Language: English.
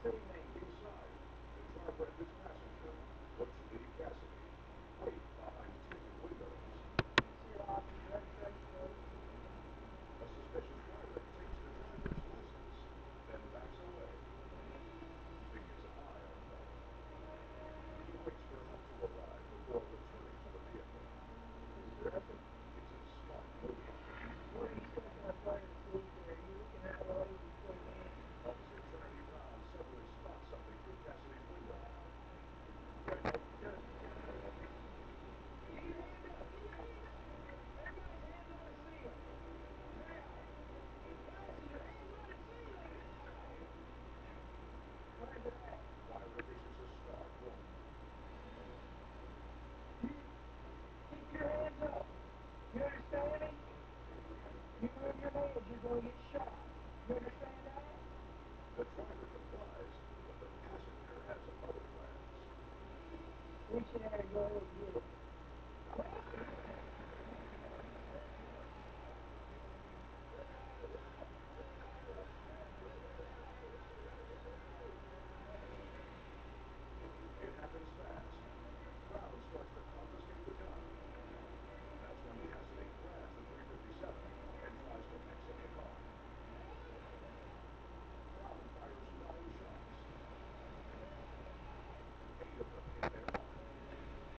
Inside, the driver and his passenger, Butch Lee Cassidy, wait behind tinted windows. A suspicious driver takes the driver's license, then backs away, keeping his eye on them. He waits for help to arrive before returning to the vehicle. It's a smart move. Officer Charlie Brown suddenly spots something through Cassidy's window. Why releases a scarred wound. The driver complies, but the passenger has other plans.